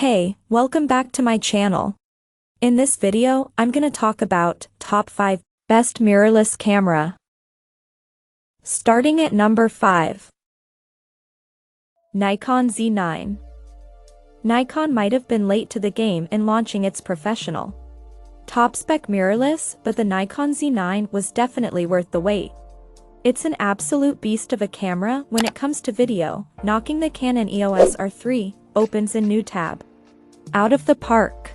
Hey, welcome back to my channel. In this video, I'm gonna talk about top 5 best mirrorless camera. Starting at number 5. Nikon Z9. Nikon might have been late to the game in launching its professional top-spec mirrorless, but the Nikon Z9 was definitely worth the wait. It's an absolute beast of a camera when it comes to video, knocking the Canon EOS R3, opens a new tab out of the park.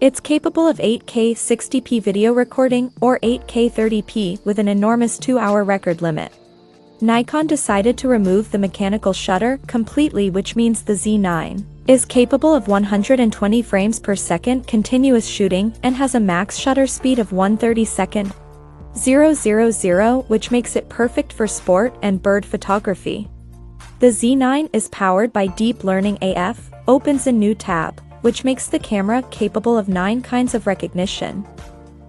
It's capable of 8K 60p video recording or 8K 30p with an enormous 2-hour record limit. Nikon decided to remove the mechanical shutter completely, which means the Z9 is capable of 120 frames per second continuous shooting and has a max shutter speed of 1/32,000, which makes it perfect for sport and bird photography. The Z9 is powered by Deep Learning AF, opens a new tab, which makes the camera capable of 9 kinds of recognition: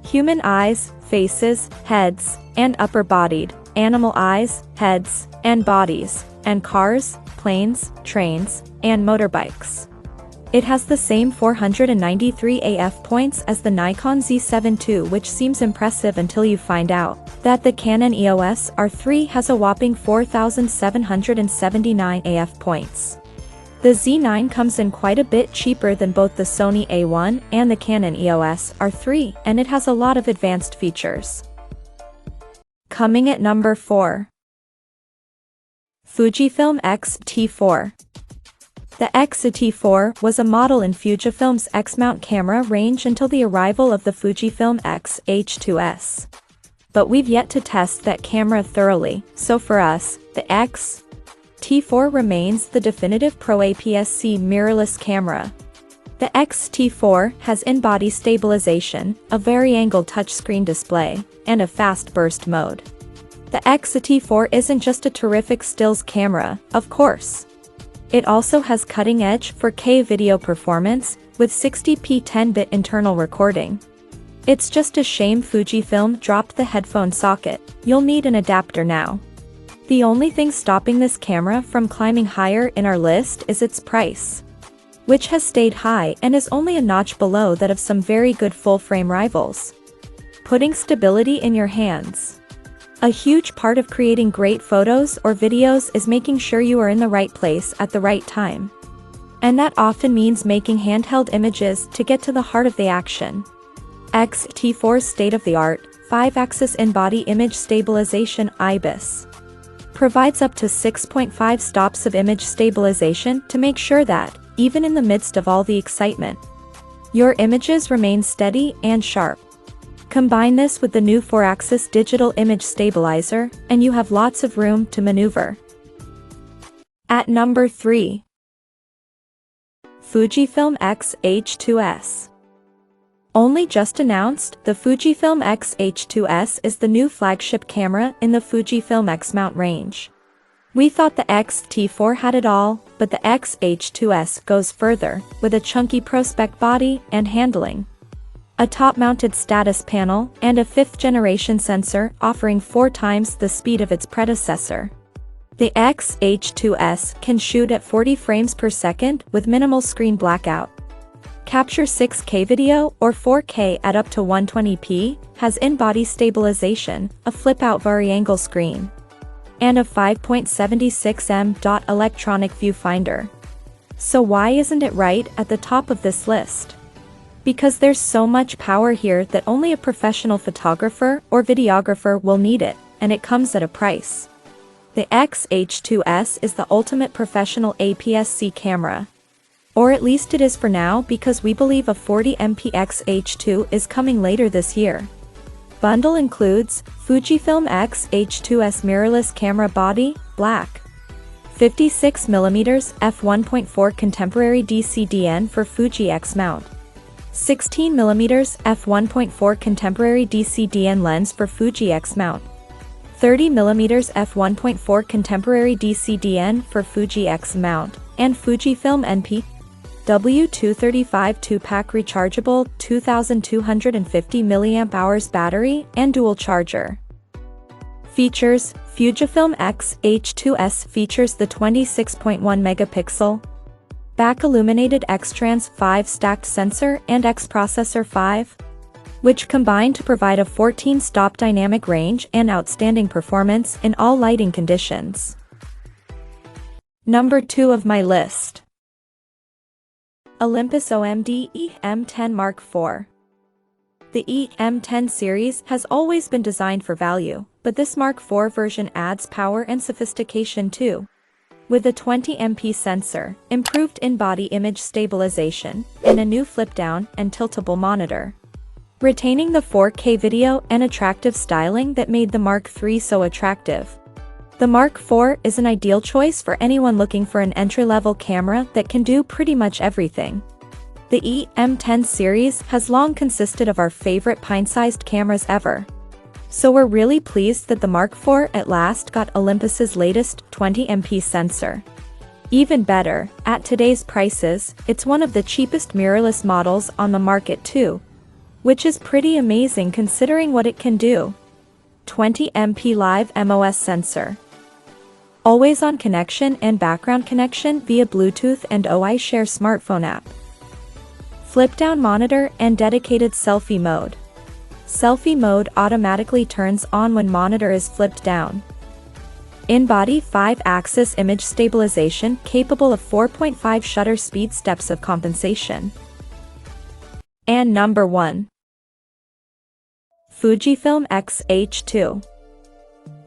human eyes, faces, heads, and upper-bodied, animal eyes, heads, and bodies, and cars, planes, trains, and motorbikes. It has the same 493 AF points as the Nikon Z7 II, which seems impressive until you find out that the Canon EOS R3 has a whopping 4,779 AF points. The Z9 comes in quite a bit cheaper than both the Sony A1 and the Canon EOS R3, and it has a lot of advanced features. Coming at number 4. Fujifilm X-H2S. The X-H2S was a model in Fujifilm's X-mount camera range until the arrival of the Fujifilm X-H2S. But we've yet to test that camera thoroughly, so for us, the X-H2S remains the definitive Pro APS-C mirrorless camera. The X-H2S has in-body stabilization, a vari-angle touchscreen display, and a fast burst mode. The X-H2S isn't just a terrific stills camera, of course. It also has cutting-edge 4K video performance, with 60p 10-bit internal recording. It's just a shame Fujifilm dropped the headphone socket. You'll need an adapter now. The only thing stopping this camera from climbing higher in our list is its price, which has stayed high and is only a notch below that of some very good full-frame rivals. Putting stability in your hands. A huge part of creating great photos or videos is making sure you are in the right place at the right time. And that often means making handheld images to get to the heart of the action. X-H2S state-of-the-art, 5-axis in-body image stabilization IBIS provides up to 6.5 stops of image stabilization to make sure that, even in the midst of all the excitement, your images remain steady and sharp. Combine this with the new 4-axis digital image stabilizer, and you have lots of room to maneuver. At number 3. Fujifilm X-H2S. Only just announced, the Fujifilm X-H2S is the new flagship camera in the Fujifilm X-mount range. We thought the X-H2S had it all, but the X-H2S goes further, with a chunky Pro-Spec body and handling, a top-mounted status panel, and a 5th-generation sensor offering 4 times the speed of its predecessor. The X-H2S can shoot at 40 frames per second with minimal screen blackout, capture 6K video or 4K at up to 120p, has in-body stabilization, a flip-out vari-angle screen, and a 5.76 m electronic viewfinder. So why isn't it right at the top of this list? Because there's so much power here that only a professional photographer or videographer will need it, and it comes at a price. The X-H2S is the ultimate professional APS-C camera. Or at least it is for now, because we believe a 40MP X-H2 is coming later this year. Bundle includes Fujifilm X-H2S mirrorless camera body, black, 56mm f1.4 contemporary DCDN for Fuji X mount, 16mm f1.4 contemporary DCDN lens for Fuji X mount, 30mm f1.4 contemporary DCDN for Fuji X mount, and Fujifilm NP W235 2-pack rechargeable 2250 mAh battery and dual charger. Features: Fujifilm X-H2S features the 26.1 megapixel back illuminated X-Trans 5 stacked sensor and X-Processor 5, which combine to provide a 14-stop dynamic range and outstanding performance in all lighting conditions. Number 2 of my list. Olympus OMD EM10 Mark IV. The EM10 series has always been designed for value, but this Mark IV version adds power and sophistication too. With a 20MP sensor, improved in-body image stabilization, and a new flip-down and tiltable monitor, retaining the 4K video and attractive styling that made the Mark III so attractive. The Mark IV is an ideal choice for anyone looking for an entry-level camera that can do pretty much everything. The EM10 series has long consisted of our favorite pint-sized cameras ever. So we're really pleased that the Mark IV at last got Olympus's latest 20MP sensor. Even better, at today's prices, it's one of the cheapest mirrorless models on the market too, which is pretty amazing considering what it can do. 20MP live MOS sensor, always-on connection and background connection via Bluetooth and OI Share smartphone app, flip-down monitor and dedicated selfie mode. Selfie mode automatically turns on when monitor is flipped down. In-body 5-axis image stabilization capable of 4.5 shutter speed steps of compensation. And number 1. Fujifilm X-H2.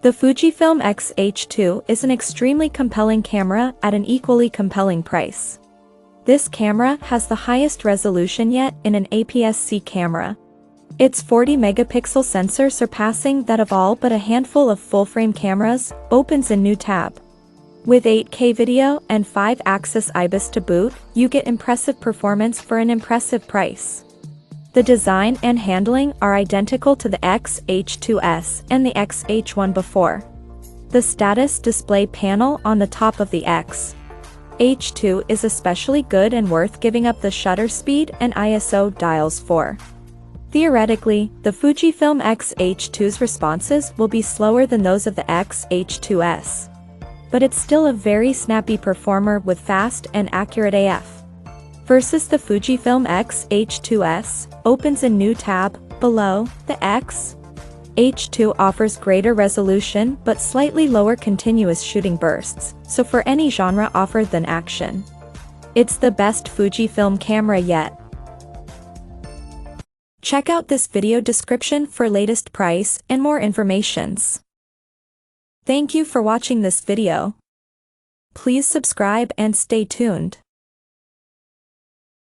The Fujifilm X-H2 is an extremely compelling camera at an equally compelling price. This camera has the highest resolution yet in an APS-C camera. Its 40-megapixel sensor, surpassing that of all but a handful of full-frame cameras, opens a new tab. With 8K video and 5-axis IBIS to boot, you get impressive performance for an impressive price. The design and handling are identical to the X-H2S and the X-H1 before. The status display panel on the top of the X-H2 is especially good and worth giving up the shutter speed and ISO dials for. Theoretically, the Fujifilm X-H2's responses will be slower than those of the X-H2S. But it's still a very snappy performer with fast and accurate AF. Versus the Fujifilm X-H2S, opens a new tab. Below, the X-H2 offers greater resolution but slightly lower continuous shooting bursts, so for any genre offered than action, it's the best Fujifilm camera yet. Check out this video description for latest price and more informations. Thank you for watching this video. Please subscribe and stay tuned.